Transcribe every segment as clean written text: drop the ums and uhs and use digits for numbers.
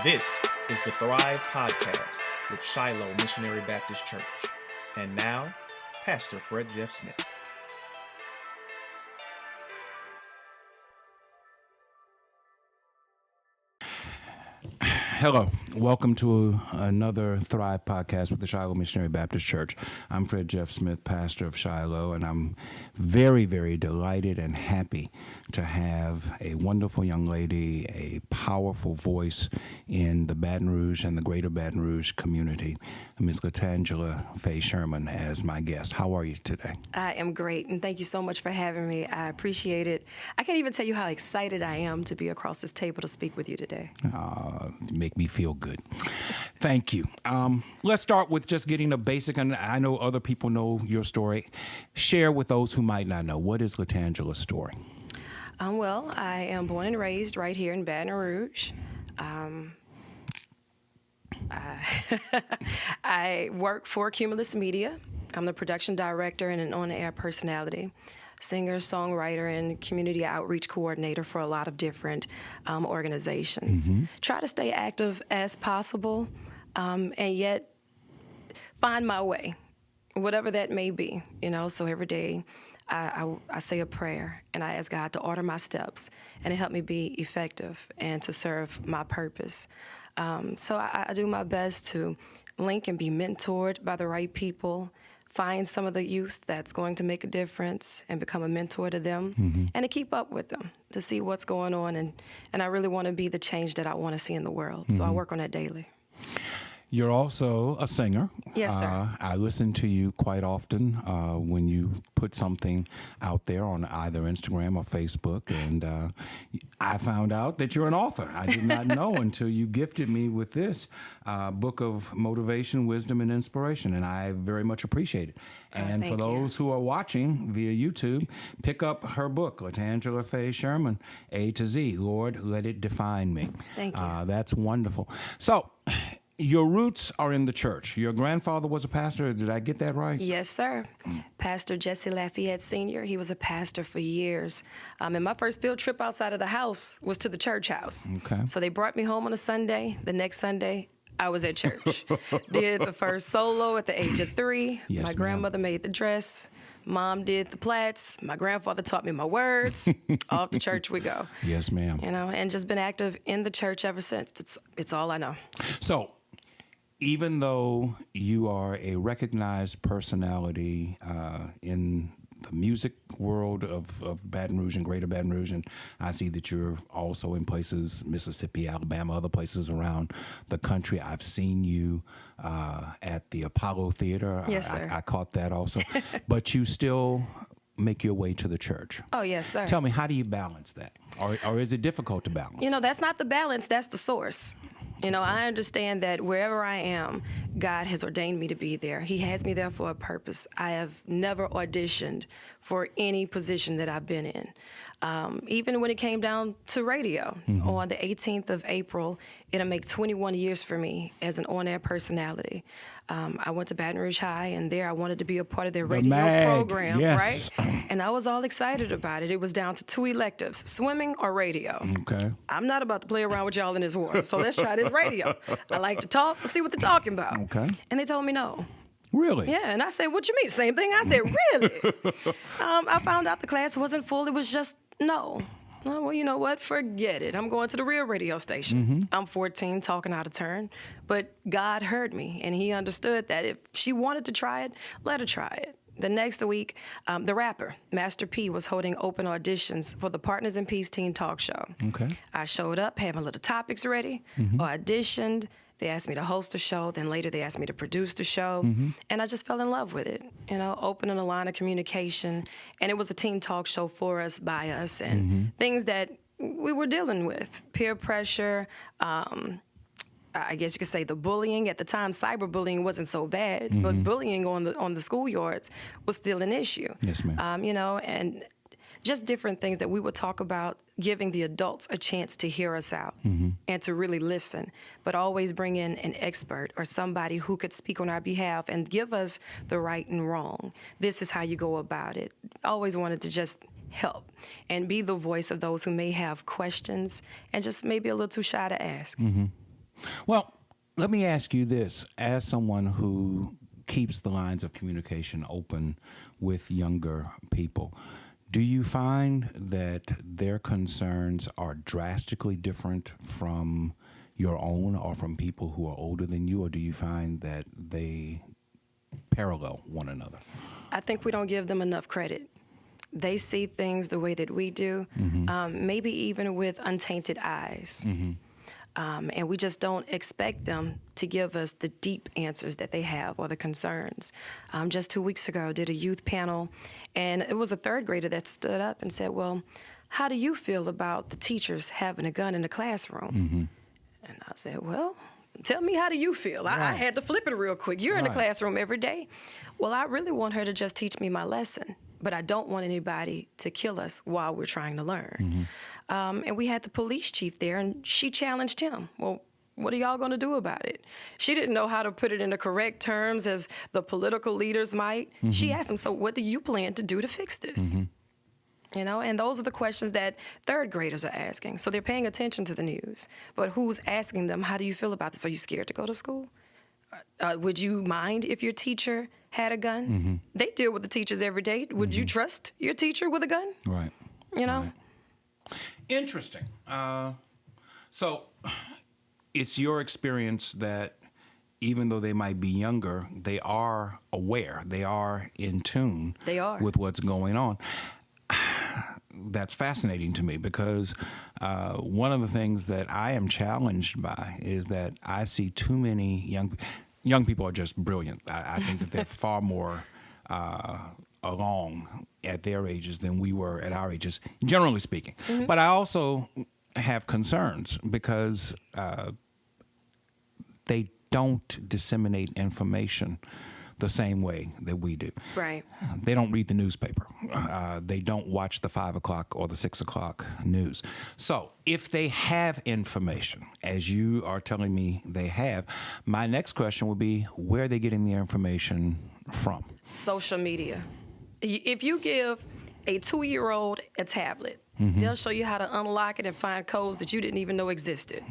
This is the Thrive Podcast with Shiloh Missionary Baptist Church. And now, Pastor Fred Jeff Smith. Hello, welcome to another Thrive Podcast with the Shiloh Missionary Baptist Church. I'm Fred Jeff Smith, pastor of Shiloh, and I'm very, very delighted and happy to have a wonderful young lady, a powerful voice in the Baton Rouge and the greater Baton Rouge community, Ms. Latangela Faye Sherman, as my guest. How are you today? I am great, and thank you so much for having me. I appreciate it. I can't even tell you how excited I am to be across this table to speak with you today. Make me feel good. Thank you. Let's start with just getting a basic, and I know other people know your story. Share with those who might not know, what is Latangela's story? Well, I am born and raised right here in Baton Rouge. I work for Cumulus Media. I'm the production director and an on-air personality, singer, songwriter, and community outreach coordinator for a lot of different organizations. Mm-hmm. Try to stay active as possible, and yet find my way, whatever that may be. So every day I say a prayer and I ask God to order my steps and to help me be effective and to serve my purpose. So I do my best to link and be mentored by the right people, find some of the youth that's going to make a difference and become a mentor to them, mm-hmm. and to keep up with them, to see what's going on. And I really want to be the change that I want to see in the world. Mm-hmm. So I work on that daily. You're also a singer. Yes, sir. I listen to you quite often when you put something out there on either Instagram or Facebook, and I found out that you're an author. I did not know until you gifted me with this book of motivation, wisdom, and inspiration, and I very much appreciate it. And for those who are watching via YouTube, pick up her book, Latangela Faye Sherman, A to Z, Lord, Let It Define Me. Thank you. That's wonderful. So, your roots are in the church. Your grandfather was a pastor. Did I get that right? Yes, sir. Pastor Jesse Lafayette Sr., he was a pastor for years. And my first field trip outside of the house was to the church house. Okay. So they brought me home on a Sunday. The next Sunday, I was at church. Did the first solo at the age of 3. Yes, my grandmother made the dress. Mom did the plaits. My grandfather taught me my words. Off to church we go. Yes, ma'am. And just been active in the church ever since. It's all I know. So, even though you are a recognized personality in the music world of Baton Rouge and greater Baton Rouge, and I see that you're also in places, Mississippi, Alabama, other places around the country. I've seen you at the Apollo Theater. Yes, sir. I caught that also. But you still make your way to the church. Oh, yes, sir. Tell me, how do you balance that? Or is it difficult to balance? That's not the balance, that's the source. I understand that wherever I am, God has ordained me to be there. He has me there for a purpose. I have never auditioned for any position that I've been in. Even when it came down to radio, mm-hmm. on the 18th of April, it'll make 21 years for me as an on-air personality. I went to Baton Rouge High, and there I wanted to be a part of their radio program, yes. right? And I was all excited about it. It was down to 2 electives, swimming or radio. Okay. I'm not about to play around with y'all in this water, so let's try this radio. I like to talk. Let's see what they're talking about. Okay. And they told me no. Really? Yeah, and I said, what you mean? Same thing. I said, really? I found out the class wasn't full. It was just no. Well, you know what? Forget it. I'm going to the real radio station. Mm-hmm. I'm 14, talking out of turn. But God heard me, and he understood that if she wanted to try it, let her try it. The next week, the rapper, Master P, was holding open auditions for the Partners in Peace teen talk show. Okay. I showed up, had my little topics ready, mm-hmm. auditioned. They asked me to host the show. Then later they asked me to produce the show. Mm-hmm. And I just fell in love with it, opening a line of communication. And it was a teen talk show for us, by us, and mm-hmm. things that we were dealing with. Peer pressure, I guess you could say the bullying. At the time, cyberbullying wasn't so bad, mm-hmm. but bullying on the schoolyards was still an issue. Yes, ma'am. And just different things that we would talk about, giving the adults a chance to hear us out, mm-hmm. and to really listen, but always bring in an expert or somebody who could speak on our behalf and give us the right and wrong. This is how you go about it. Always wanted to just help and be the voice of those who may have questions and just maybe a little too shy to ask. Mm-hmm. Well, let me ask you this. As someone who keeps the lines of communication open with younger people, do you find that their concerns are drastically different from your own or from people who are older than you, or do you find that they parallel one another? I think we don't give them enough credit. They see things the way that we do, maybe even with untainted eyes. And we just don't expect them to give us the deep answers that they have or the concerns. Just 2 weeks ago, I did a youth panel, and it was a third grader that stood up and said, well, how do you feel about the teachers having a gun in the classroom? And I said, well, tell me, how do you feel? I had to flip it real quick. You're in the classroom every day. Well, I really want her to just teach me my lesson, but I don't want anybody to kill us while we're trying to learn. And we had the police chief there, and she challenged him. Well, what are y'all going to do about it? She didn't know how to put it in the correct terms as the political leaders might. She asked him, so what do you plan to do to fix this? You know, and those are the questions that third graders are asking. So they're paying attention to the news. But who's asking them, how do you feel about this? Are you scared to go to school? Would you mind if your teacher had a gun? They deal with the teachers every day. Would you trust your teacher with a gun? Right. You know? Right. Interesting. So it's your experience that even though they might be younger, they are aware. They are in tune with what's going on. That's fascinating to me because one of the things that I am challenged by is that I see too many young people are just brilliant. I think that they're far more along at their ages than we were at our ages, generally speaking. But I also have concerns because they don't disseminate information the same way that we do. Right. They don't read the newspaper. They don't watch the 5 o'clock or the 6 o'clock news. So if they have information, as you are telling me they have, my next question would be, where are they getting the information from? Social media. If you give a 2-year-old a tablet, they'll show you how to unlock it and find codes that you didn't even know existed.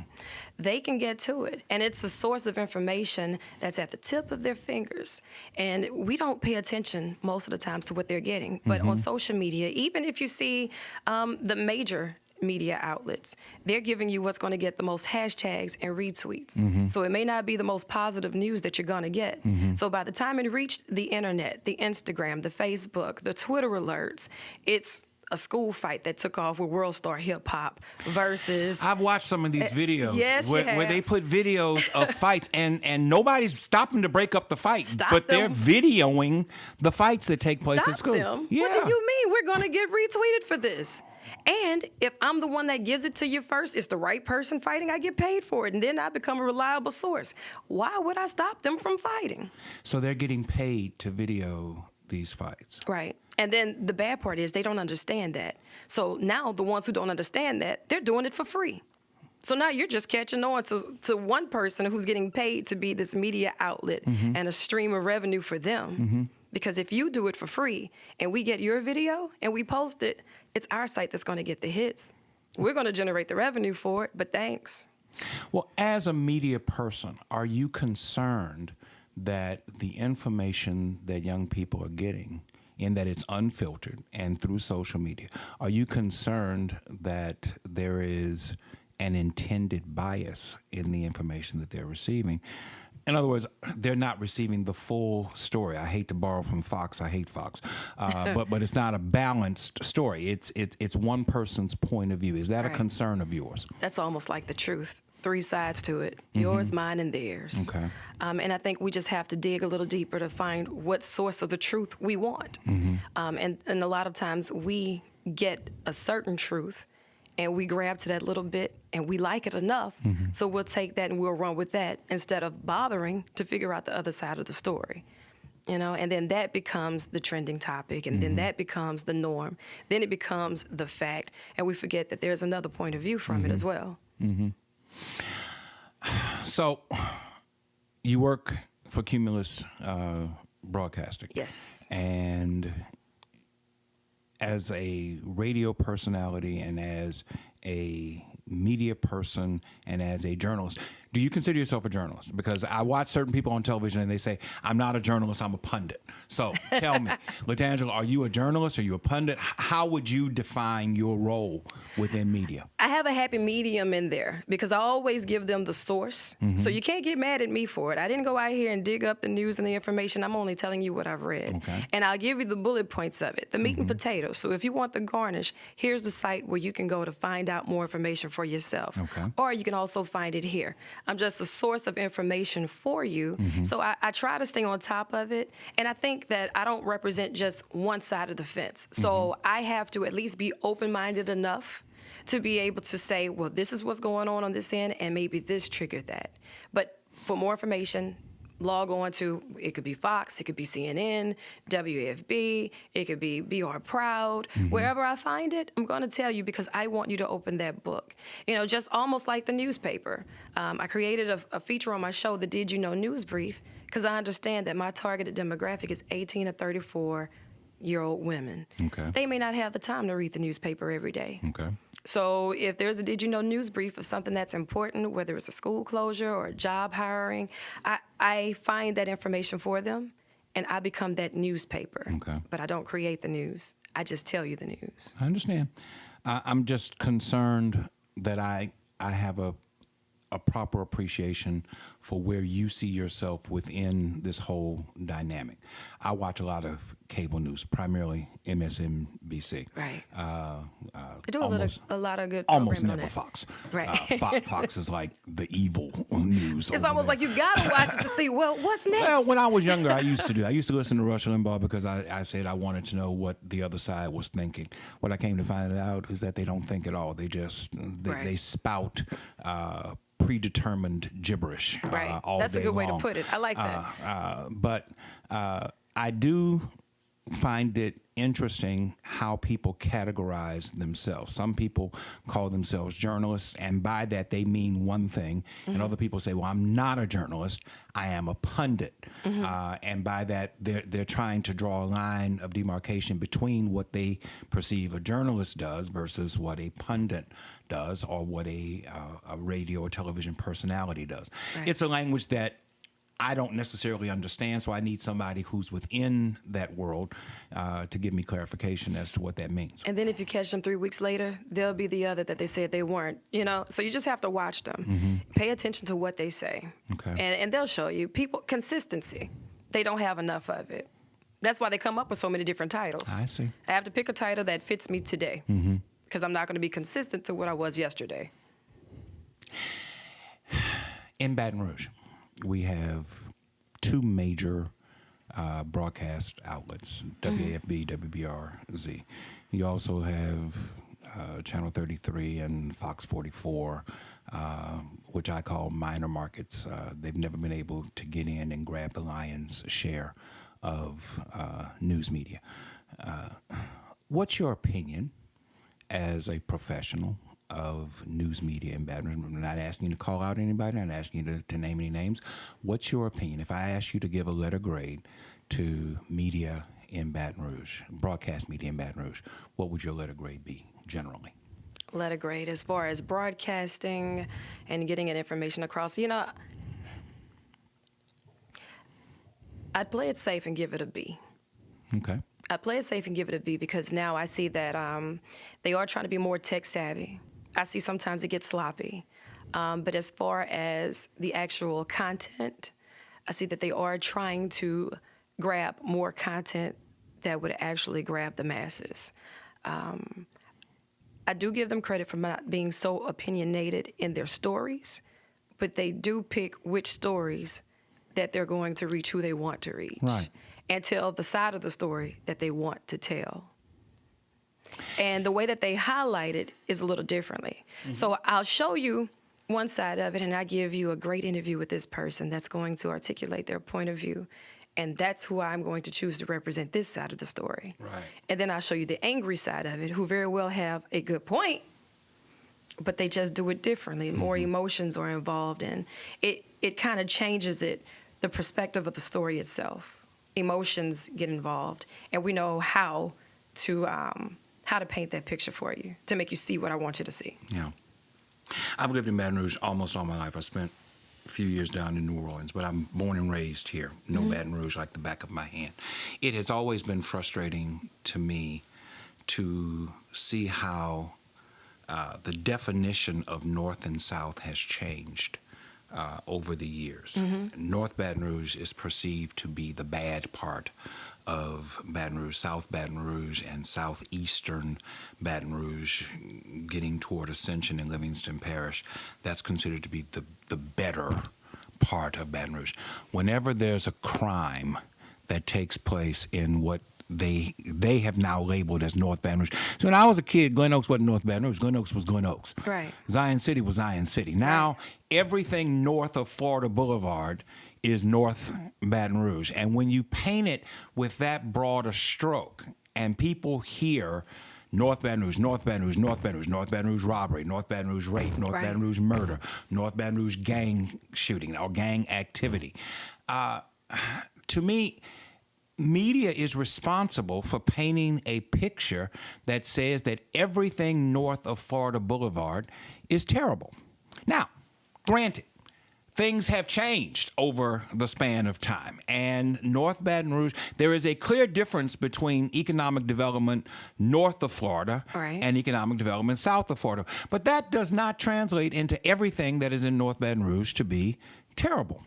They can get to it, and it's a source of information that's at the tip of their fingers. And we don't pay attention most of the times to what they're getting. But on social media, even if you see the major media outlets, they're giving you what's going to get the most hashtags and retweets. So it may not be the most positive news that you're going to get. So by the time it reached the internet, the Instagram, the Facebook, the Twitter alerts, it's a school fight that took off with World Star Hip Hop versus... I've watched some of these videos where they put videos of fights and nobody's stopping to break up the fight, but they're videoing the fights that take place at school. Them. Yeah. What do you mean? We're going to get retweeted for this. And if I'm the one that gives it to you first, it's the right person fighting, I get paid for it. And then I become a reliable source. Why would I stop them from fighting? So they're getting paid to video these fights. Right. And then the bad part is they don't understand that. So now the ones who don't understand that, they're doing it for free. So now you're just catching on to one person who's getting paid to be this media outlet and a stream of revenue for them. Because if you do it for free and we get your video and we post it, it's our site that's going to get the hits. We're going to generate the revenue for it, but thanks. Well, as a media person, are you concerned that the information that young people are getting, in that it's unfiltered and through social media, are you concerned that there is an intended bias in the information that they're receiving? In other words, they're not receiving the full story. I hate to borrow from Fox. I hate Fox, but it's not a balanced story. It's one person's point of view. Is that a concern of yours? That's almost like the truth. 3 sides to it: yours, mine, and theirs. Okay. And I think we just have to dig a little deeper to find what source of the truth we want. And a lot of times we get a certain truth and we grab to that little bit and we like it enough, so we'll take that and we'll run with that instead of bothering to figure out the other side of the story. You know, and then that becomes the trending topic, and then that becomes the norm. Then it becomes the fact, and we forget that there's another point of view from it as well. So you work for Cumulus Broadcasting. Yes. And as a radio personality and as a media person and as a journalist, Do you consider yourself a journalist? Because I watch certain people on television and they say, I'm not a journalist, I'm a pundit. So tell me, Latangela, are you a journalist? Are you a pundit? How would you define your role within media? I have a happy medium in there because I always give them the source. So you can't get mad at me for it. I didn't go out here and dig up the news and the information. I'm only telling you what I've read. Okay. And I'll give you the bullet points of it, the meat and potatoes. So if you want the garnish, here's the site where you can go to find out more information for yourself. Okay. Or you can also find it here. I'm just a source of information for you. So I try to stay on top of it. And I think that I don't represent just one side of the fence. So I have to at least be open-minded enough to be able to say, well, this is what's going on this end, and maybe this triggered that. But for more information, log on to, it could be Fox, it could be CNN, WFB, it could be BR Proud. Wherever I find it, I'm going to tell you because I want you to open that book. You know, just almost like the newspaper. I created a feature on my show, the Did You Know News Brief, because I understand that my targeted demographic is 18 to 34-year-old women. Okay. They may not have the time to read the newspaper every day. Okay. So if there's a Did You Know news brief of something that's important, whether it's a school closure or a job hiring, I find that information for them, and I become that newspaper. Okay. But I don't create the news. I just tell you the news. I understand. I'm just concerned that I have a proper appreciation for where you see yourself within this whole dynamic. I watch a lot of cable news, primarily MSNBC. Right. They do a lot of good almost programming on never that. Fox. Right. Fox is like the evil news. It's over almost there. like you gotta watch it to see, well, what's next? Well, when I was younger, I used to do. I used to listen to Rush Limbaugh because I said I wanted to know what the other side was thinking. What I came to find out is that they don't think at all. They just they spout predetermined gibberish Right. all That's day a good way to long. put it. I like that. But I do find it interesting how people categorize themselves. Some people call themselves journalists, and by that they mean one thing. And other people say, well, I'm not a journalist, I am a pundit. And by that, they're trying to draw a line of demarcation between what they perceive a journalist does versus what a pundit does or what a radio or television personality does. Right. It's a language that I don't necessarily understand, so I need somebody who's within that world to give me clarification as to what that means. And then if you catch them 3 weeks later, they'll be the other that they said they weren't, you know? So you just have to watch them. Pay attention to what they say. Okay. And they'll show you. People, consistency, they don't have enough of it. That's why they come up with so many different titles. I see. I have to pick a title that fits me today because I'm not going to be consistent to what I was yesterday. In Baton Rouge, we have two major broadcast outlets, WAFB, WBRZ. You also have Channel 33 and Fox 44, which I call minor markets. They've never been able to get in and grab the lion's share of news media. What's your opinion as a professional of news media in Baton Rouge? I'm not asking you to call out anybody. I'm not asking you to name any names. What's your opinion? If I ask you to give a letter grade to media in Baton Rouge, broadcast media in Baton Rouge, what would your letter grade be generally? Letter grade as far as broadcasting and getting information across. You know, I'd play it safe and give it a B. Okay. I play it safe and give it a B because now I see that they are trying to be more tech savvy. I see sometimes it gets sloppy. But as far as the actual content, I see that they are trying to grab more content that would actually grab the masses. I do give them credit for not being so opinionated in their stories, but they do pick which stories that they're going to reach who they want to reach. Right. And tell the side of the story that they want to tell. And the way that they highlight it is a little differently. So I'll show you one side of it, and I give you a great interview with this person that's going to articulate their point of view. And that's who I'm going to choose to represent this side of the story. Right. And then I'll show you the angry side of it, who very well have a good point, but they just do it differently. More emotions are involved, and it kind of changes the perspective of the story itself. Emotions get involved, and we know how to paint that picture for you, to make you see what I want you to see. Yeah. I've lived in Baton Rouge almost all my life. I spent few years down in New Orleans, but I'm born and raised here. No Baton Rouge like the back of my hand. It has always been frustrating to me to see how the definition of North and South has changed over the years. North Baton Rouge is perceived to be the bad part of Baton Rouge, South Baton Rouge, and southeastern Baton Rouge, getting toward Ascension and Livingston Parish. That's considered to be the better part of Baton Rouge. Whenever there's a crime that takes place in what they have now labeled as North Baton Rouge. So when I was a kid, Glen Oaks wasn't North Baton Rouge. Glen Oaks was Glen Oaks. Right. Zion City was Zion City. Now, everything north of Florida Boulevard is North Baton Rouge. And when you paint it with that broad a stroke, and people hear North Baton Rouge, North Baton Rouge, North Baton Rouge, North Baton Rouge robbery, North Baton Rouge rape, North Baton Rouge murder, North Baton Rouge gang shooting or gang activity. To me, media is responsible for painting a picture that says that everything north of Florida Boulevard is terrible. Now, granted, things have changed over the span of time. And North Baton Rouge, there is a clear difference between economic development north of Florida and economic development south of Florida. But that does not translate into everything that is in North Baton Rouge to be terrible.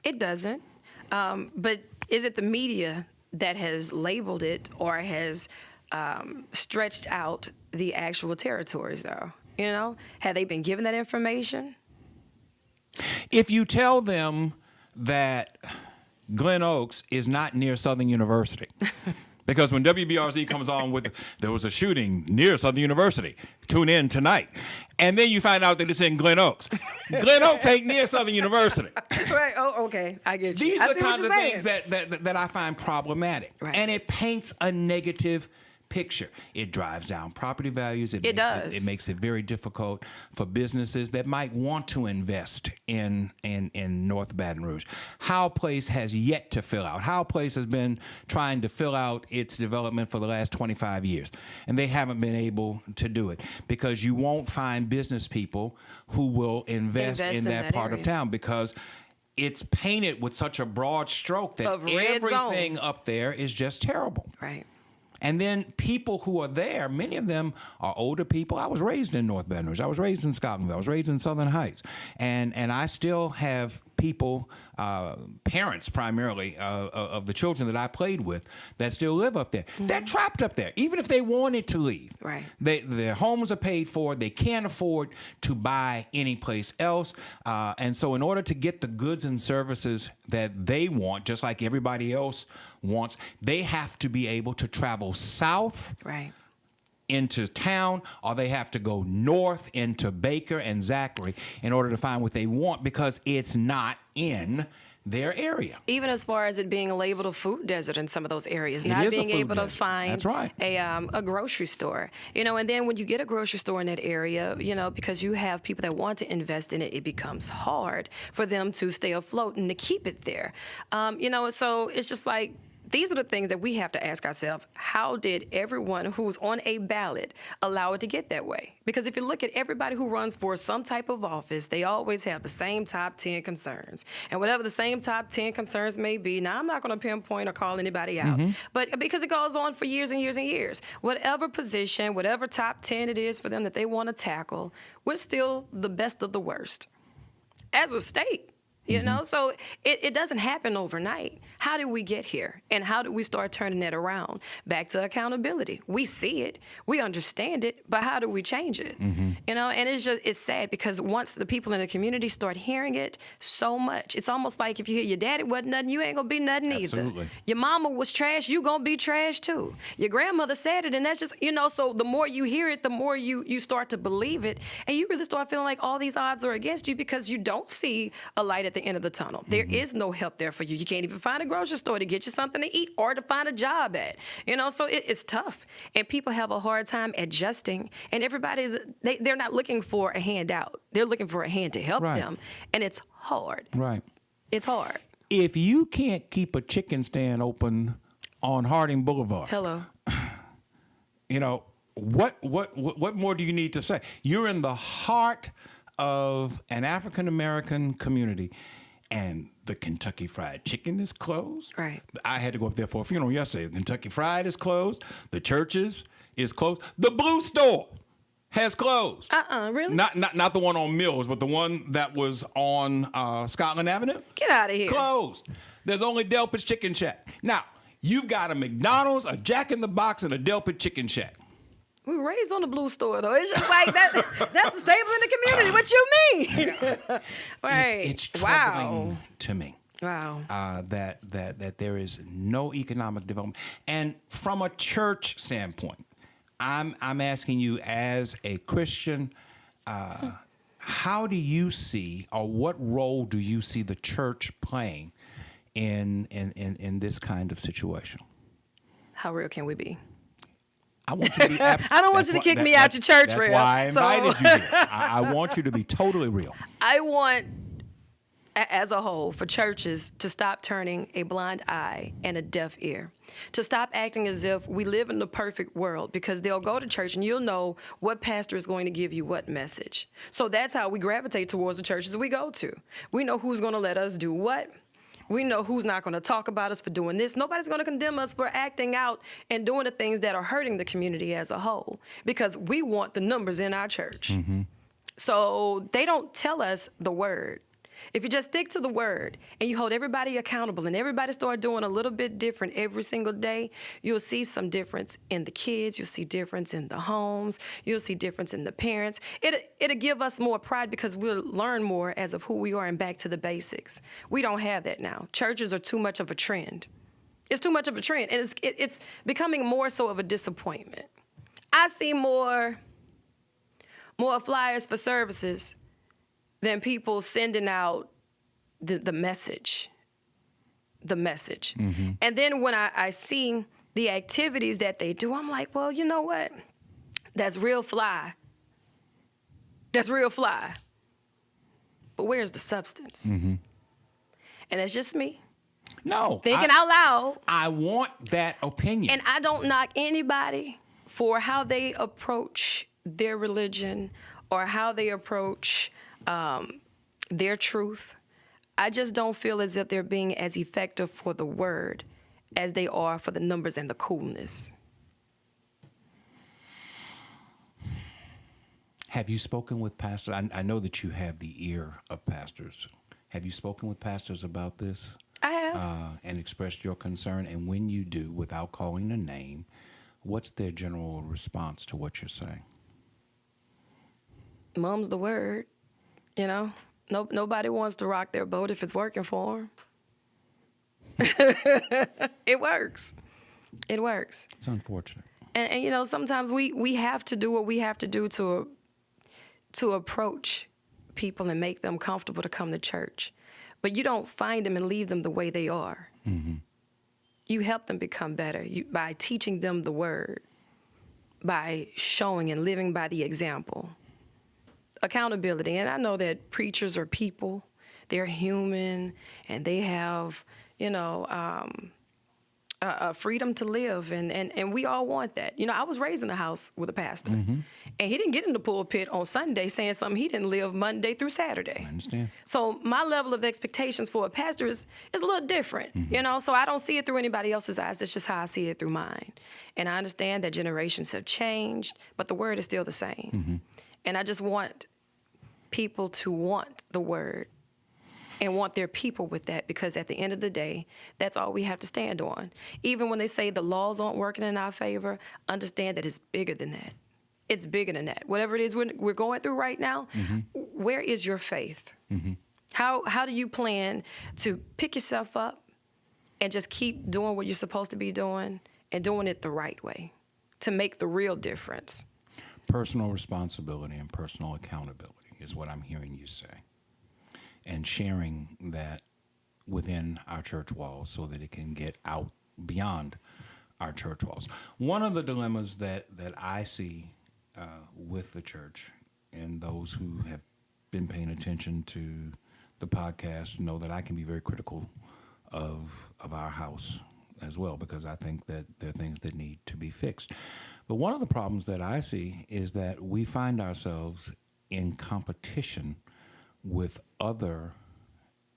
It doesn't. But is it the media that has labeled it or has stretched out the actual territories, though? You know, have they been given that information? If you tell them that Glen Oaks is not near Southern University, because when WBRZ comes on with, there was a shooting near Southern University, tune in tonight, and then you find out that it's in Glen Oaks. Glen Oaks ain't near Southern University. Right. Oh, okay. I get you. These are the kinds of things that I find problematic. Right. And it paints a negative picture. It drives down property values. It makes it very difficult for businesses that might want to invest in North Baton Rouge. Howe Place has yet to fill out. Howe Place has been trying to fill out its development for the last 25 years, and they haven't been able to do it because you won't find business people who will invest in that part of town because it's painted with such a broad stroke that everything up there is just terrible. Right. And then people who are there, many of them are older people. I was raised in North Baton Rouge. I was raised in Scotlandville. I was raised in Southern Heights. And I still have people, parents primarily, of the children that I played with that still live up there. Mm-hmm. They're trapped up there, even if they wanted to leave. Right. Their homes are paid for. They can't afford to buy any place else. And so in order to get the goods and services that they want, just like everybody else wants, they have to be able to travel south into town, or they have to go north into Baker and Zachary in order to find what they want because it's not in their area. Even as far as it being labeled a food desert in some of those areas, not being able to find a grocery store. You know, and then when you get a grocery store in that area, you know, because you have people that want to invest in it, it becomes hard for them to stay afloat and to keep it there. You know, so it's just like, these are the things that we have to ask ourselves. How did everyone who's on a ballot allow it to get that way? Because if you look at everybody who runs for some type of office, they always have the same top 10 concerns. And whatever the same top 10 concerns may be, now I'm not going to pinpoint or call anybody out, but because it goes on for years and years and years. Whatever position, whatever top 10 it is for them that they want to tackle, we're still the best of the worst as a state. You know, so it doesn't happen overnight. How did we get here? And how did we start turning that around? Back to accountability. We see it, we understand it, but how do we change it? You know, and it's sad because once the people in the community start hearing it so much, it's almost like if you hear your daddy wasn't nothing, you ain't gonna be nothing either. Your mama was trash, you gonna be trash too. Your grandmother said it, and that's just, you know, so the more you hear it, the more you start to believe it, and you really start feeling like all these odds are against you because you don't see a light at the end of the tunnel. There is no help there for you. You can't even find a grocery store to get you something to eat or to find a job at. You know, so it's tough. And people have a hard time adjusting. And they're not looking for a handout. They're looking for a hand to help them. And it's hard. Right. It's hard. If you can't keep a chicken stand open on Harding Boulevard. Hello. You know, what more do you need to say? You're in the heart of an African American community and the Kentucky Fried Chicken is closed. Right. I had to go up there for a funeral yesterday. The Kentucky Fried is closed. The churches is closed. The Blue Store has closed. Really? Not the one on Mills, but the one that was on Scotland Avenue. Get out of here. Closed. There's only Delpit's Chicken Shack. Now, you've got a McDonald's, a Jack in the Box, and a Delpit Chicken Shack. We were raised on the Blue Store, though. It's just like that. That's the staple in the community. What you mean? Right. It's troubling to me. Wow. That there is no economic development. And from a church standpoint, I'm asking you as a Christian, how do you see, or what role do you see the church playing in this kind of situation? How real can we be? I want you to be I don't want you to kick me out your church, That's real. why I invited you here. I want you to be totally real. I want, as a whole, for churches to stop turning a blind eye and a deaf ear, to stop acting as if we live in the perfect world, because they'll go to church and you'll know what pastor is going to give you what message. So that's how we gravitate towards the churches we go to. We know who's going to let us do what. We know who's not going to talk about us for doing this. Nobody's going to condemn us for acting out and doing the things that are hurting the community as a whole, because we want the numbers in our church. Mm-hmm. So they don't tell us the word. If you just stick to the word and you hold everybody accountable and everybody start doing a little bit different every single day, you'll see some difference in the kids. You'll see difference in the homes. You'll see difference in the parents. It'll give us more pride because we'll learn more as of who we are and back to the basics. We don't have that now. Churches are too much of a trend. It's too much of a trend, and it's becoming more so of a disappointment. I see more flyers for services than people sending out the message. Mm-hmm. And then when I see the activities that they do, I'm like, well, you know what? That's real fly. But where's the substance? Mm-hmm. And that's just me. No. Thinking out loud. I want that opinion. And I don't knock anybody for how they approach their religion or how they approach their truth. I just don't feel as if they're being as effective for the word as they are for the numbers and the coolness. Have you spoken with pastors? I know that you have the ear of pastors. Have you spoken with pastors about this? I have. And expressed your concern? And when you do, without calling a name, what's their general response to what you're saying? Mum's the word. You know, nobody wants to rock their boat if it's working for them. It works. It's unfortunate. And you know, sometimes we have to do what we have to do to approach people and make them comfortable to come to church. But you don't find them and leave them the way they are. Mm-hmm. You help them become better by teaching them the word, by showing and living by the example. Accountability. And I know that preachers are people. They're human, and they have, freedom to live, and we all want that. You know, I was raised in a house with a pastor, mm-hmm. and he didn't get in the pulpit on Sunday saying something he didn't live Monday through Saturday. I understand. So my level of expectations for a pastor is a little different, mm-hmm. So I don't see it through anybody else's eyes. That's just how I see it through mine. And I understand that generations have changed, but the word is still the same. Mm-hmm. And I just want people to want the word and want their people with that, because at the end of the day, that's all we have to stand on. Even when they say the laws aren't working in our favor, understand that it's bigger than that. It's bigger than that. Whatever it is we're going through right now, mm-hmm. where is your faith? Mm-hmm. How do you plan to pick yourself up and just keep doing what you're supposed to be doing and doing it the right way to make the real difference? Personal responsibility and personal accountability is what I'm hearing you say. And sharing that within our church walls so that it can get out beyond our church walls. One of the dilemmas that I see with the church, and those who have been paying attention to the podcast know that I can be very critical of our house as well, because I think that there are things that need to be fixed. But one of the problems that I see is that we find ourselves in competition with other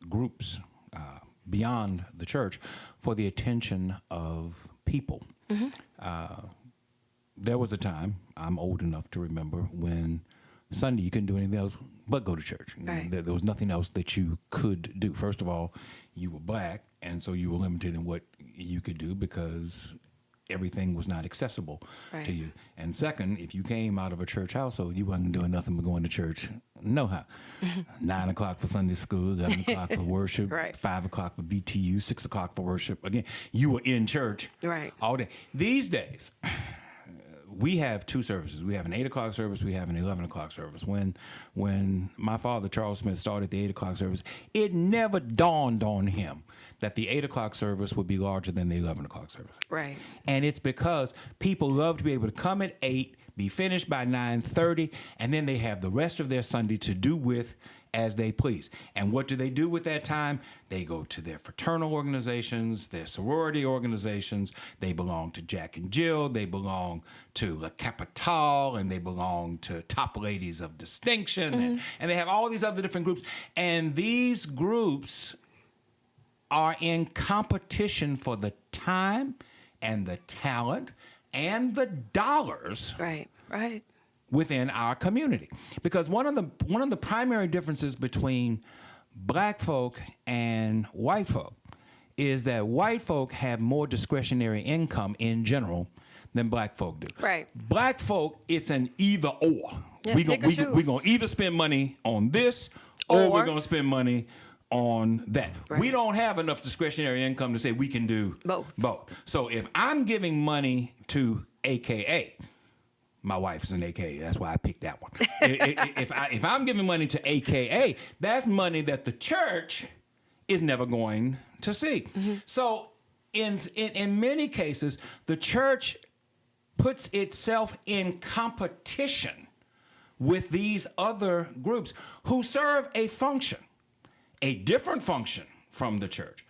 groups beyond the church for the attention of people. There was a time, I'm old enough to remember, when Sunday you couldn't do anything else but go to church. Right. There was nothing else that you could do. First of all, you were black, and so you were limited in what you could do because everything was not accessible Right. to you. And second, if you came out of a church household, you wasn't doing nothing but going to church. No how. 9 o'clock for Sunday school, 11 o'clock for worship, Right. 5 o'clock for BTU, 6 o'clock for worship. Again, you were in church Right. all day. These days, we have two services. We have an 8 o'clock service. We have an 11 o'clock service. When my father, Charles Smith, started the 8 o'clock service, it never dawned on him that the 8 o'clock service would be larger than the 11 o'clock service. Right. And it's because people love to be able to come at 8, be finished by 9:30, and then they have the rest of their Sunday to do with as they please. And what do they do with that time? They go to their fraternal organizations, their sorority organizations. They belong to Jack and Jill. They belong to La Capitale, and they belong to Top Ladies of Distinction. And they have all these other different groups. And these groups are in competition for the time and the talent and the dollars Right. Right. within our community. Because one of the primary differences between black folk and white folk is that white folk have more discretionary income in general than black folk do. Right. Black folk, it's an either or. Yeah, We're pick or choose. going to either spend money on this or we're Or- going to spend money on that. Right. We don't have enough discretionary income to say we can do both. So if I'm giving money to AKA, my wife is an AKA. That's why I picked that one. if I'm giving money to AKA, that's money that the church is never going to see. So in many cases, the church puts itself in competition with these other groups who serve a function, a different function from the church,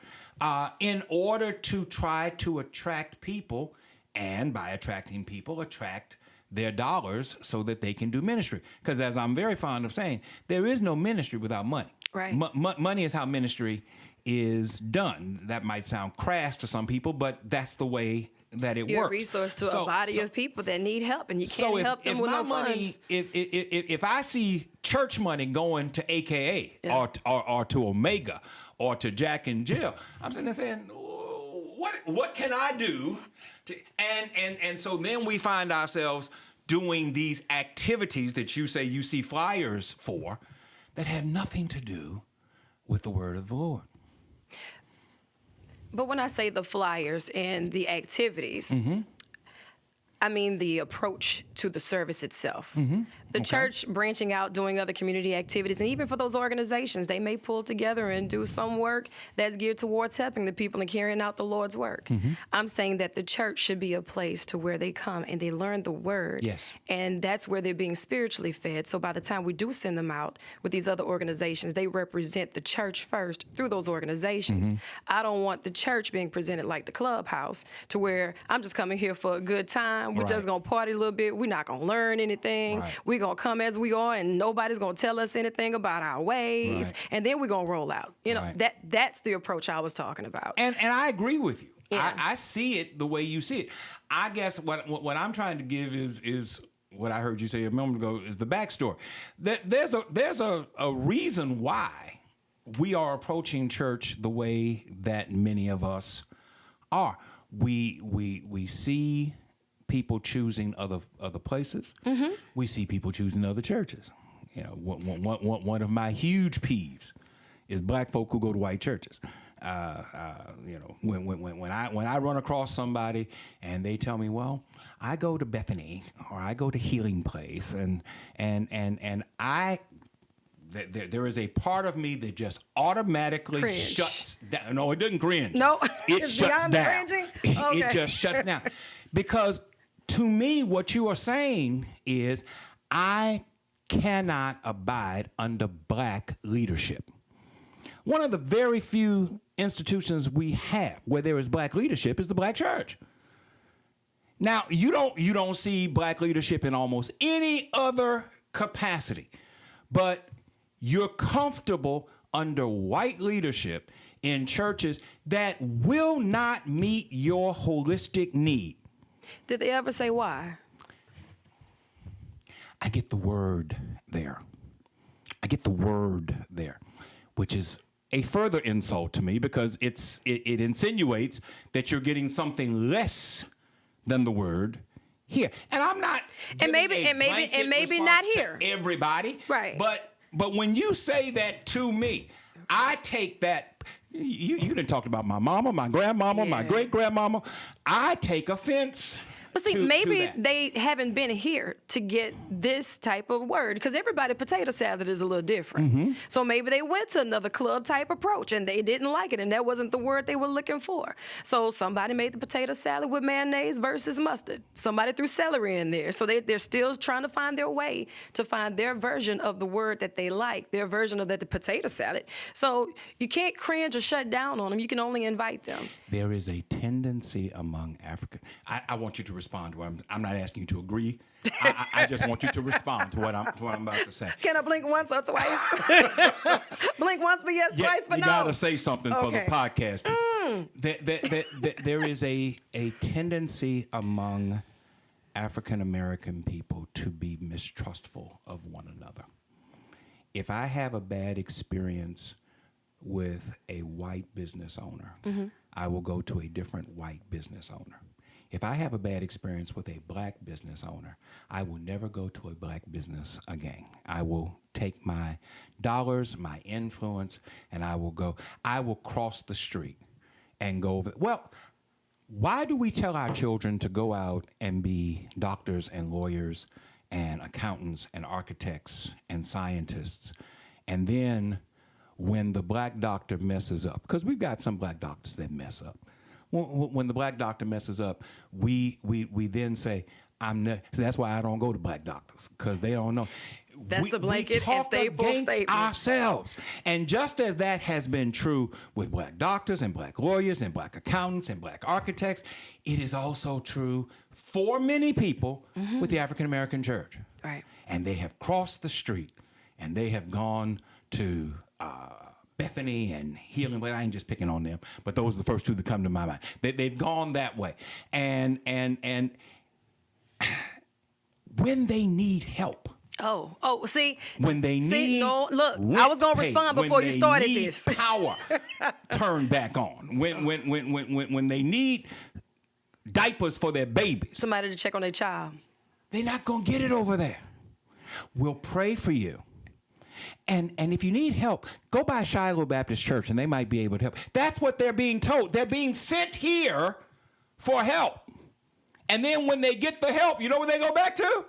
in order to try to attract people, and by attracting people, attract their dollars so that they can do ministry. Because as I'm very fond of saying, there is no ministry without money. Right. Money is how ministry is done. That might sound crass to some people, but that's the way that it You're works. a resource to a body of people that need help, and you can't help them with no funds. If I see church money going to AKA or to Omega or to Jack and Jill, I'm sitting there saying, what can I do? And so then we find ourselves doing these activities that you say you see flyers for that have nothing to do with the word of the Lord. But when I say the flyers and the activities, I mean the approach to the service itself. The church branching out, doing other community activities, and even for those organizations, they may pull together and do some work that's geared towards helping the people and carrying out the Lord's work. I'm saying that the church should be a place to where they come and they learn the word. Yes. And that's where they're being spiritually fed. So by the time we do send them out with these other organizations, they represent the church first through those organizations. I don't want the church being presented like the clubhouse, to where I'm just coming here for a good time. We're just going to party a little bit. We're not going to learn anything. Right. We're going to come as we are, and nobody's going to tell us anything about our ways. Right. And then we're going to roll out. You know, Right. that's the approach I was talking about. And I agree with you. Yeah. I see it the way you see it. I guess what I'm trying to give is what I heard you say a moment ago is the backstory. There's a reason why we are approaching church the way that many of us are. We see people choosing other places. We see people choosing other churches. You know, one of my huge peeves is black folk who go to white churches. You know, when I run across somebody and they tell me, well, I go to Bethany or I go to Healing Place, and I. There is a part of me that just automatically Cringe. shuts down. No, it doesn't cringe. No, it it's shuts beyond down. cringing? It Okay. just shuts down. Because to me, what you are saying is, I cannot abide under black leadership. One of the very few institutions we have where there is black leadership is the black church. Now, you don't see black leadership in almost any other capacity. but you're comfortable under white leadership in churches that will not meet your holistic need. Did they ever say why? I get the word there. Which is a further insult to me because it insinuates that you're getting something less than the word here. And I'm not maybe not here. Everybody. Right. But when you say that to me, I take that. You didn't talk about my mama, my grandmama, my great grandmama. I take offense. But see, maybe they haven't been here to get this type of word because everybody potato salad is a little different. Mm-hmm. So maybe they went to another club type approach and they didn't like it and that wasn't the word they were looking for. So somebody made the potato salad with mayonnaise versus mustard. Somebody threw celery in there. So they're still trying to find their way to find their version of the word that they like, their version of the potato salad. So you can't cringe or shut down on them. You can only invite them. There is a tendency among African. I want you to respond to what I'm not asking you to agree. I just want you to respond to what I'm about to say. Can I blink once or twice? Blink once for yes, twice for no. You gotta say something for the podcast. There is a tendency among African American people to be mistrustful of one another. If I have a bad experience with a white business owner, I will go to a different white business owner. If I have a bad experience with a black business owner, I will never go to a black business again. I will take my dollars, my influence, and I will cross the street and go over. Well, why do we tell our children to go out and be doctors and lawyers and accountants and architects and scientists, and then when the black doctor messes up, because we've got some black doctors that mess up. When the black doctor messes up, we then say, so that's why I don't go to black doctors, because they don't know. That's the blanket and staple statement. Ourselves. And just as that has been true with black doctors and black lawyers and black accountants and black architects, it is also true for many people with the African American church. Right. And they have crossed the street and they have gone to Bethany and Healing. Well, I ain't just picking on them, but those are the first two that come to my mind. They've gone that way. And when they need help. See. When they need no, look, I was going to respond before you started this. Power turn back on. When they need diapers for their babies. Somebody to check on their child. They're not going to get it over there. We'll pray for you. And if you need help, go by Shiloh Baptist Church and they might be able to help. That's what they're being told. They're being sent here for help. And then when they get the help, you know where they go back to?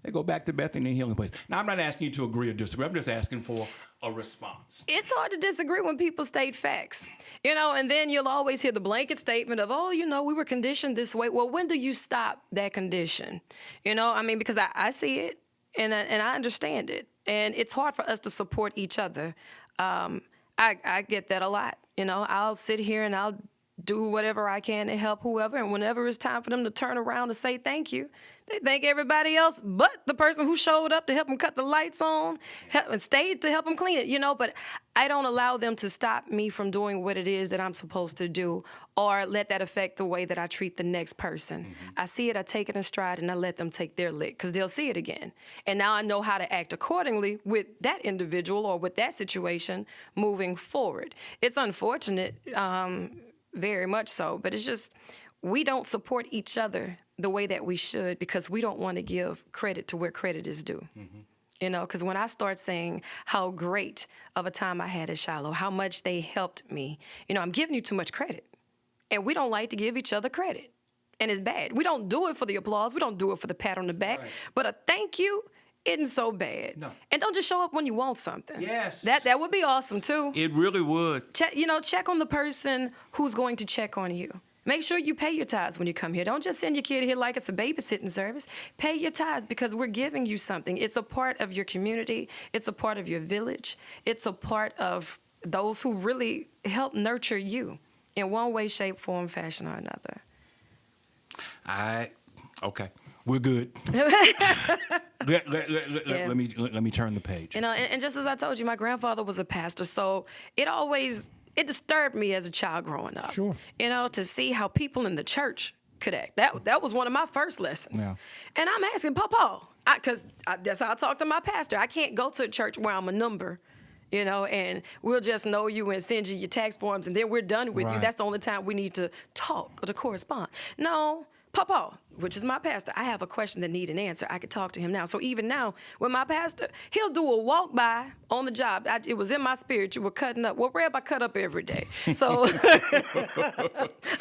They go back to Bethany and Healing Place. Now, I'm not asking you to agree or disagree. I'm just asking for a response. It's hard to disagree when people state facts, and then you'll always hear the blanket statement of, we were conditioned this way. Well, when do you stop that condition? Because I see it and I understand it. And it's hard for us to support each other. I get that a lot. I'll sit here and I'll do whatever I can to help whoever. And whenever it's time for them to turn around and say thank you, they thank everybody else but the person who showed up to help them cut the lights on and stayed to help them clean it, But I don't allow them to stop me from doing what it is that I'm supposed to do or let that affect the way that I treat the next person. I see it, I take it in stride, and I let them take their lick because they'll see it again. And now I know how to act accordingly with that individual or with that situation moving forward. It's unfortunate, very much so, but it's just we don't support each other the way that we should because we don't want to give credit to where credit is due. Because when I start saying how great of a time I had at Shiloh, how much they helped me, I'm giving you too much credit. And we don't like to give each other credit. And it's bad. We don't do it for the applause. We don't do it for the pat on the back. Right. But a thank you isn't so bad. No. And don't just show up when you want something. Yes. That would be awesome, too. It really would. Check on the person who's going to check on you. Make sure you pay your tithes when you come here. Don't just send your kid here like it's a babysitting service. Pay your tithes because we're giving you something. It's a part of your community. It's a part of your village. It's a part of those who really help nurture you in one way, shape, form, fashion, or another. Okay. We're good. let me turn the page. You know, and just as I told you, my grandfather was a pastor, so it disturbed me as a child growing up. Sure. You know, to see how people in the church could act. That was one of my first lessons. Yeah. And I'm asking Papa, because that's how I talk to my pastor. I can't go to a church where I'm a number, you know, and we'll just know you and send you your tax forms, and then we're done with you. Right. That's the only time we need to talk or to correspond. No. Papa, which is my pastor, I have a question that need an answer. I could talk to him now. So even now, with my pastor, he'll do a walk by on the job. It was in my spirit. You were cutting up. Well, Reb, I cut up every day. So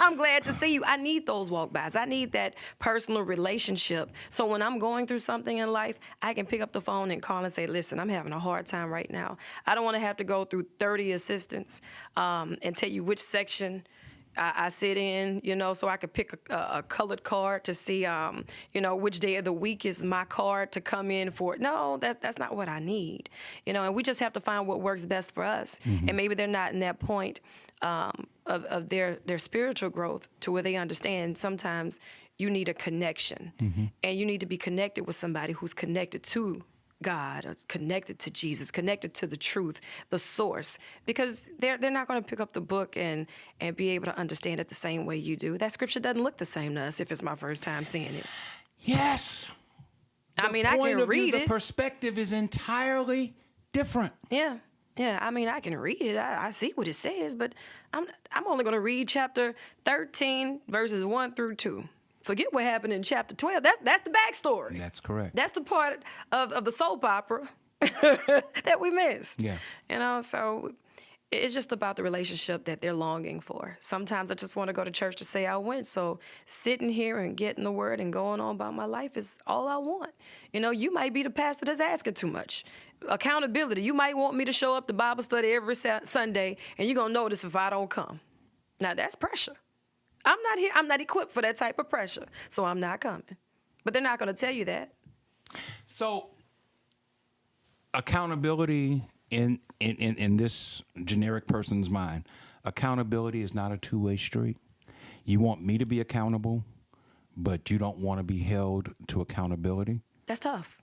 I'm glad to see you. I need those walk bys. I need that personal relationship. So when I'm going through something in life, I can pick up the phone and call and say, listen, I'm having a hard time right now. I don't want to have to go through 30 assistants and tell you which section I sit in, you know, so I could pick a colored card to see, you know, which day of the week is my card to come in for. No, that's not what I need, you know, and we just have to find what works best for us. Mm-hmm. And maybe they're not in that point of their spiritual growth to where they understand sometimes you need a connection, mm-hmm. and you need to be connected with somebody who's connected to God, or connected to Jesus, connected to the truth, the source, because they're not going to pick up the book and be able to understand it the same way you do. That scripture doesn't look the same to us if it's my first time seeing it. Yes. I mean, I can read it. The perspective is entirely different. Yeah. I mean, I can read it. I see what it says, but I'm only going to read chapter 13, verses 1 through 2. Forget what happened in chapter 12. That's the backstory. That's correct. That's the part of the soap opera that we missed. Yeah. You know, so it's just about the relationship that they're longing for. Sometimes I just want to go to church to say I went. So sitting here and getting the word and going on about my life is all I want. You know, you might be the pastor that's asking too much. Accountability. You might want me to show up to Bible study every Sunday, and you're going to notice if I don't come. Now, that's pressure. I'm not here. I'm not equipped for that type of pressure, so I'm not coming. But they're not going to tell you that. So, accountability in this generic person's mind, accountability is not a two-way street. You want me to be accountable, but you don't want to be held to accountability? That's tough.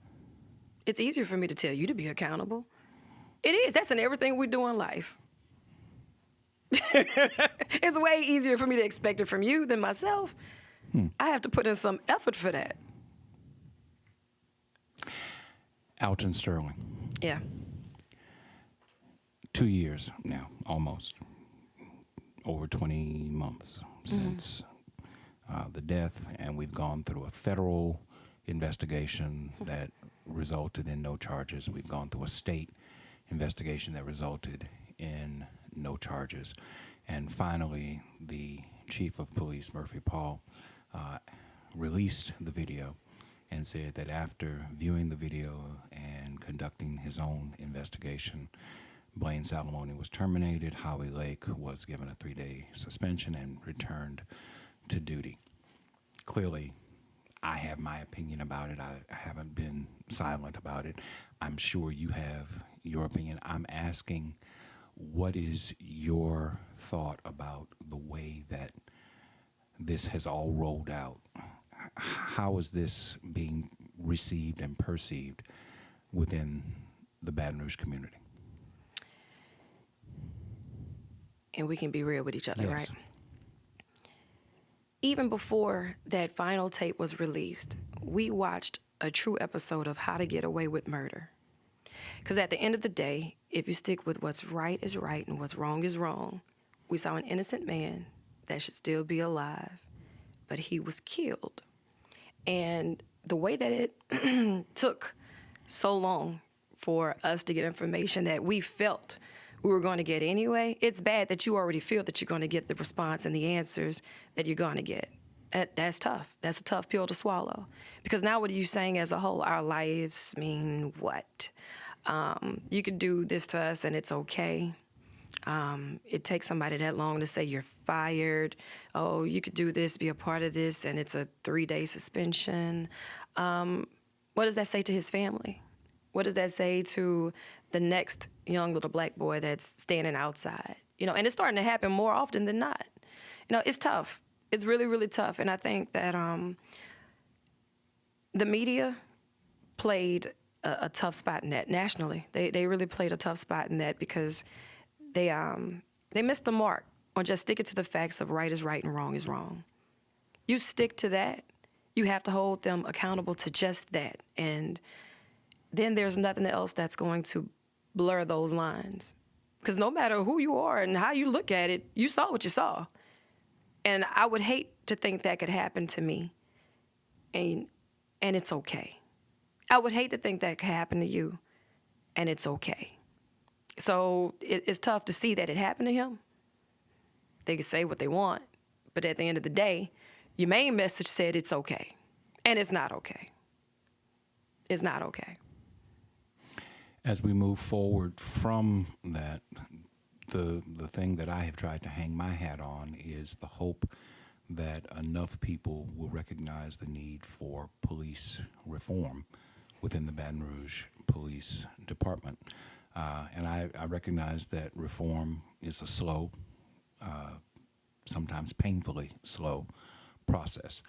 It's easier for me to tell you to be accountable. It is. That's in everything we do in life. It's way easier for me to expect it from you than myself. I have to put in some effort for that. Elgin Sterling. Yeah. 2 years now, almost. Over 20 months since the death, and we've gone through a federal investigation that resulted in no charges. We've gone through a state investigation that resulted in no charges. And finally, the chief of police, Murphy Paul, released the video and said that after viewing the video and conducting his own investigation, Blaine Salamone was terminated. Howie Lake was given a 3-day suspension and returned to duty. Clearly, I have my opinion about it. I haven't been silent about it. I'm sure you have your opinion. I'm asking, what is your thought about the way that this has all rolled out? How is this being received and perceived within the Baton Rouge community? And we can be real with each other, Yes. right? Even before that final tape was released, we watched a true episode of How to Get Away with Murder. Because at the end of the day, if you stick with what's right is right and what's wrong is wrong, we saw an innocent man that should still be alive, but he was killed. And the way that it took so long for us to get information that we felt we were going to get anyway, it's bad that you already feel that you're going to get the response and the answers that you're going to get. That's tough. That's a tough pill to swallow. Because now what are you saying as a whole? Our lives mean what? You could do this to us and it's okay. It takes somebody that long to say you're fired. Oh, you could do this, be a part of this, and it's a 3-day suspension. What does that say to his family? What does that say to the next young little black boy that's standing outside? You know, and it's starting to happen more often than not. You know, it's tough. It's really, really tough. And I think that The media played a tough spot in that nationally. They really played a tough spot in that because they missed the mark on just sticking to the facts of right is right and wrong is wrong. You stick to that, you have to hold them accountable to just that. And then there's nothing else that's going to blur those lines. Because no matter who you are and how you look at it, you saw what you saw. And I would hate to think that could happen to me. And it's okay. I would hate to think that could happen to you, and it's okay. So it's tough to see that it happened to him. They can say what they want, but at the end of the day, your main message said it's okay. And it's not okay. It's not okay. As we move forward from that, the thing that I have tried to hang my hat on is the hope that enough people will recognize the need for police reform within the Baton Rouge Police Department. And I recognize that reform is a slow, sometimes painfully slow process.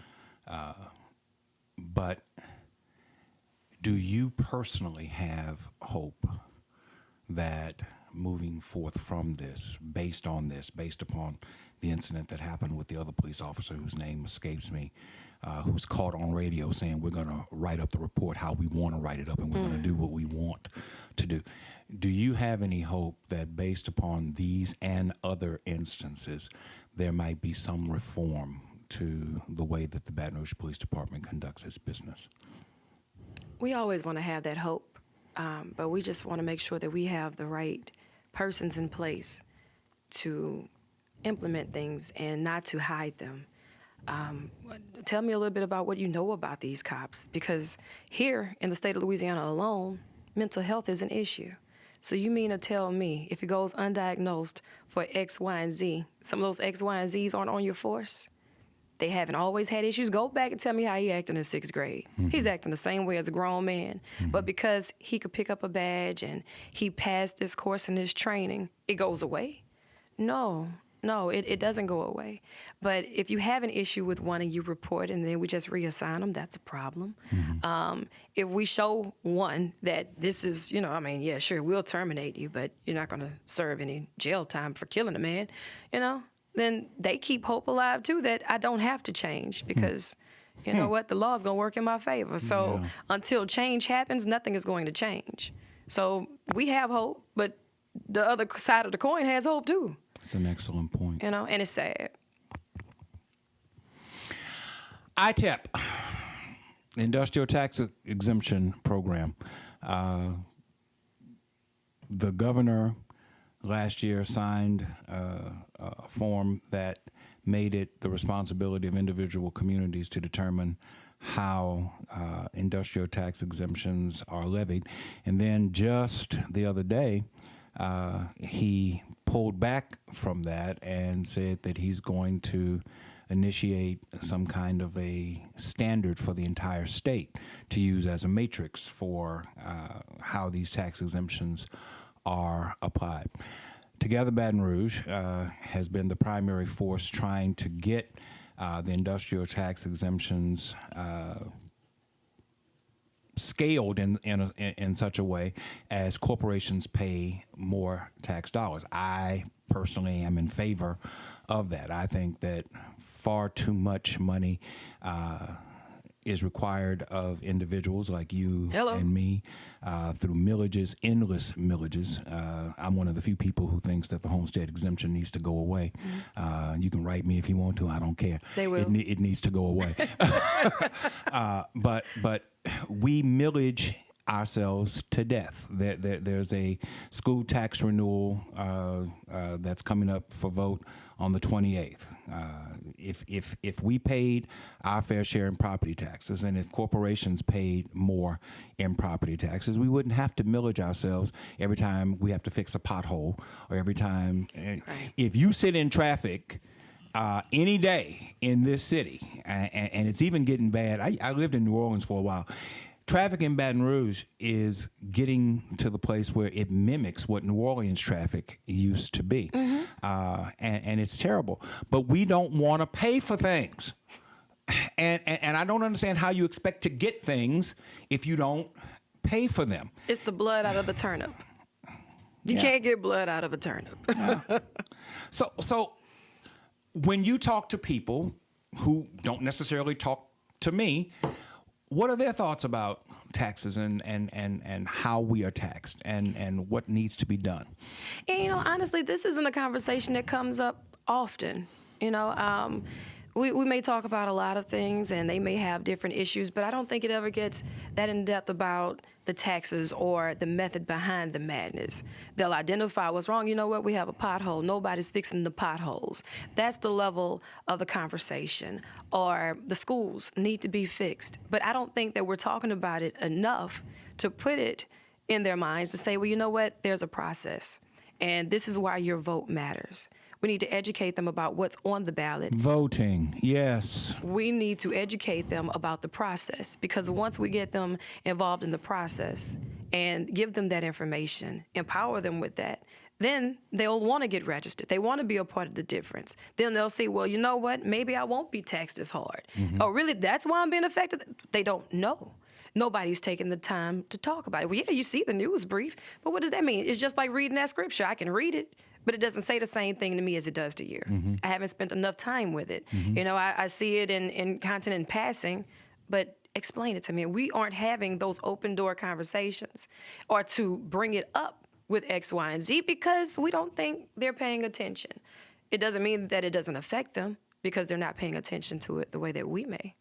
But do you personally have hope that moving forth from this, based upon the incident that happened with the other police officer whose name escapes me, who's caught on radio saying we're going to write up the report how we want to write it up and we're going to do what we want to do. Do you have any hope that based upon these and other instances, there might be some reform to the way that the Baton Rouge Police Department conducts its business? We always want to have that hope, but we just want to make sure that we have the right persons in place to implement things and not to hide them. Tell me a little bit about what you know about these cops, because here in the state of Louisiana alone, mental health is an issue. So you mean to tell me if it goes undiagnosed for X, Y, and Z, some of those X, Y, and Zs aren't on your force? They haven't always had issues. Go back and tell me how he acted in 6th grade. Mm-hmm. He's acting the same way as a grown man. Mm-hmm. But because he could pick up a badge and he passed this course in his training, it goes away? No, it doesn't go away. But if you have an issue with one and you report and then we just reassign them, that's a problem. Mm-hmm. If we show one that this is, yeah, sure, we'll terminate you, but you're not going to serve any jail time for killing a man, then they keep hope alive, too, that I don't have to change because, you know what, the law's going to work in my favor. So until change happens, nothing is going to change. So we have hope, but the other side of the coin has hope, too. That's an excellent point. And it's sad. ITEP, Industrial Tax Exemption Program. The governor last year signed a form that made it the responsibility of individual communities to determine how industrial tax exemptions are levied. And then just the other day, he pulled back from that and said that he's going to initiate some kind of a standard for the entire state to use as a matrix for how these tax exemptions are applied. Together Baton Rouge has been the primary force trying to get the industrial tax exemptions scaled in such a way as corporations pay more tax dollars. I personally am in favor of that. I think that far too much money is required of individuals like you and me through millages, endless millages. I'm one of the few people who thinks that the homestead exemption needs to go away. You can write me if you want to. I don't care. They will. It needs to go away. But we millage ourselves to death. There's a school tax renewal that's coming up for vote on the 28th. If we paid our fair share in property taxes, and if corporations paid more in property taxes, we wouldn't have to millage ourselves every time we have to fix a pothole or every time. Right. If you sit in traffic any day in this city, and it's even getting bad. I lived in New Orleans for a while. Traffic in Baton Rouge is getting to the place where it mimics what New Orleans traffic used to be. Mm-hmm. And it's terrible. But we don't want to pay for things. And I don't understand how you expect to get things if you don't pay for them. It's the blood out of the turnip. You can't get blood out of a turnip. So when you talk to people who don't necessarily talk to me, what are their thoughts about taxes and how we are taxed and what needs to be done? And, honestly, this isn't a conversation that comes up often. We may talk about a lot of things, and they may have different issues, but I don't think it ever gets that in-depth about the taxes or the method behind the madness. They'll identify what's wrong. You know what? We have a pothole. Nobody's fixing the potholes. That's the level of the conversation. Or the schools need to be fixed. But I don't think that we're talking about it enough to put it in their minds to say, well, you know what? There's a process, and this is why your vote matters. We need to educate them about what's on the ballot. Voting, yes. We need to educate them about the process, because once we get them involved in the process and give them that information, empower them with that, then they'll want to get registered. They want to be a part of the difference. Then they'll say, well, you know what? Maybe I won't be taxed as hard. Oh, really? That's why I'm being affected? They don't know. Nobody's taking the time to talk about it. Well, yeah, you see the news brief, but what does that mean? It's just like reading that scripture. I can read it, but it doesn't say the same thing to me as it does to you. I haven't spent enough time with it. I see it in content in passing, but explain it to me. We aren't having those open door conversations or to bring it up with X, Y, and Z because we don't think they're paying attention. It doesn't mean that it doesn't affect them because they're not paying attention to it the way that we may.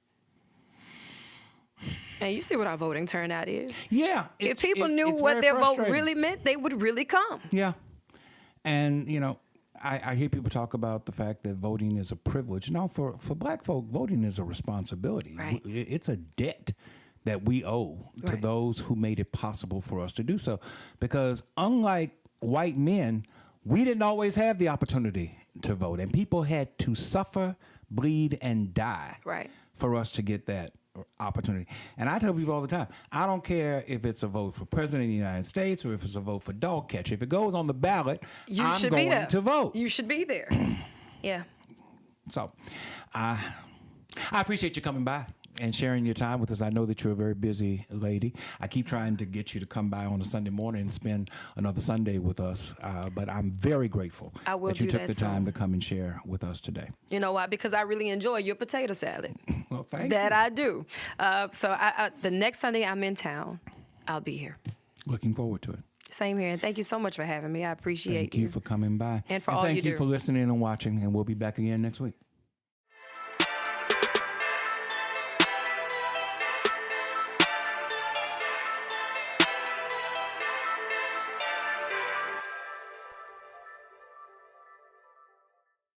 And you see what our voting turnout is. Yeah. If people knew what their vote really meant, they would really come. Yeah. And, I hear people talk about the fact that voting is a privilege. No, for Black folk, voting is a responsibility. Right. It's a debt that we owe to those who made it possible for us to do so. Because unlike white men, we didn't always have the opportunity to vote. And people had to suffer, bleed, and die for us to get that opportunity. And I tell people all the time, I don't care if it's a vote for president of the United States or if it's a vote for dog catcher. If it goes on the ballot, I'm going to vote. You should be there. Yeah. So I appreciate you coming by and sharing your time with us. I know that you're a very busy lady. I keep trying to get you to come by on a Sunday morning and spend another Sunday with us, but I'm very grateful that you took the time to come and share with us today. You know why? Because I really enjoy your potato salad. Well, thank you. That I do. So the next Sunday I'm in town, I'll be here. Looking forward to it. Same here. And thank you so much for having me. I appreciate you. Thank you for coming by. And for all you do. Thank you for listening and watching, and we'll be back again next week.